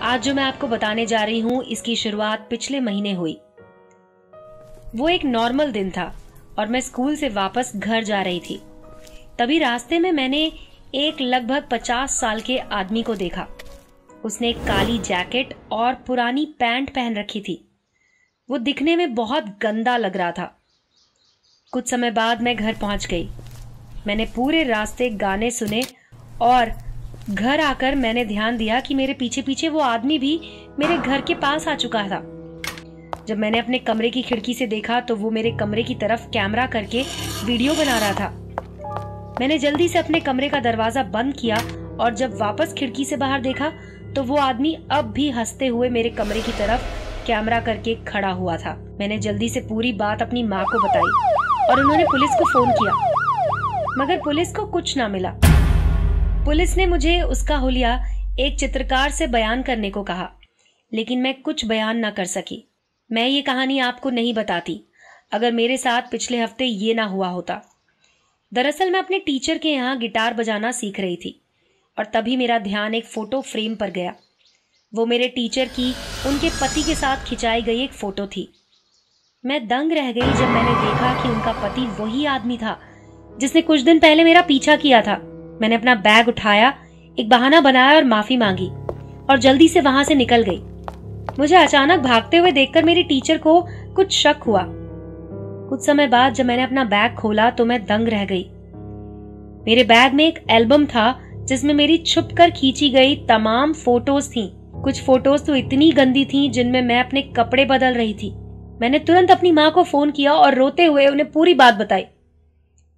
आज जो मैं आपको बताने जा रही हूं इसकी शुरुआत पिछले महीने हुई। वो एक नॉर्मल दिन था और मैं स्कूल से वापस घर जा रही थी। तभी रास्ते में मैंने एक लगभग 50 साल के आदमी को देखा। उसने एक काली जैकेट और पुरानी पैंट पहन रखी थी। वो दिखने में बहुत गंदा लग रहा था। कुछ समय बाद मैं घर पहुंच गई। मैंने पूरे रास्ते गाने सुने और घर आकर मैंने ध्यान दिया कि मेरे पीछे पीछे वो आदमी भी मेरे घर के पास आ चुका था। जब मैंने अपने कमरे की खिड़की से देखा तो वो मेरे कमरे की तरफ कैमरा करके वीडियो बना रहा था। मैंने जल्दी से अपने कमरे का दरवाजा बंद किया और जब वापस खिड़की से बाहर देखा तो वो आदमी अब भी हंसते हुए मेरे कमरे की तरफ कैमरा करके खड़ा हुआ था। मैंने जल्दी से पूरी बात अपनी माँ को बताई और उन्होंने पुलिस को फोन किया, मगर पुलिस को कुछ ना मिला। पुलिस ने मुझे उसका हुलिया एक चित्रकार से बयान करने को कहा, लेकिन मैं कुछ बयान ना कर सकी। मैं ये कहानी आपको नहीं बताती अगर मेरे साथ पिछले हफ्ते ये ना हुआ होता। दरअसल मैं अपने टीचर के यहाँ गिटार बजाना सीख रही थी और तभी मेरा ध्यान एक फोटो फ्रेम पर गया। वो मेरे टीचर की उनके पति के साथ खिंचाई गई एक फोटो थी। मैं दंग रह गई जब मैंने देखा कि उनका पति वही आदमी था जिसने कुछ दिन पहले मेरा पीछा किया था। मैंने अपना बैग उठाया, एक बहाना बनाया और माफी मांगी और जल्दी से वहां से निकल गई। मुझे अचानक भागते हुए देखकर मेरी टीचर को कुछ शक हुआ। कुछ समय बाद जब मैंने अपना बैग खोला तो मैं दंग रह गई। मेरे बैग में एक एल्बम था जिसमें मेरी छुपकर खींची गई तमाम फोटोज थीं। कुछ फोटोज तो इतनी गंदी थीं जिनमें मैं अपने कपड़े बदल रही थी। मैंने तुरंत अपनी माँ को फोन किया और रोते हुए उन्हें पूरी बात बताई।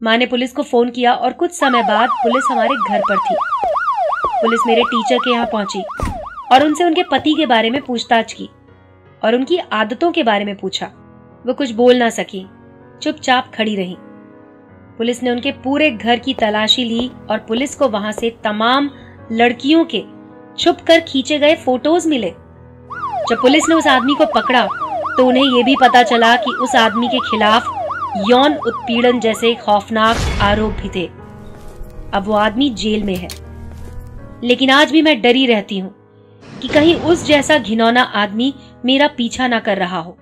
माँ ने पुलिस को फोन किया और कुछ समय बाद पुलिस हमारे घर पर थी। पुलिस मेरे टीचर के यहाँ पहुंची और उनसे उनके पति के बारे में पूछताछ की और उनकी आदतों के बारे में पूछा। वो कुछ बोल ना सकी, चुपचाप खड़ी रही। पुलिस ने उनके पूरे घर की तलाशी ली और पुलिस को वहां से तमाम लड़कियों के छुपकर खींचे गए फोटोज मिले। जब पुलिस ने उस आदमी को पकड़ा तो उन्हें यह भी पता चला कि उस आदमी के खिलाफ यौन उत्पीड़न जैसे खौफनाक आरोप भी थे। अब वो आदमी जेल में है, लेकिन आज भी मैं डरी रहती हूँ कि कहीं उस जैसा घिनौना आदमी मेरा पीछा ना कर रहा हो।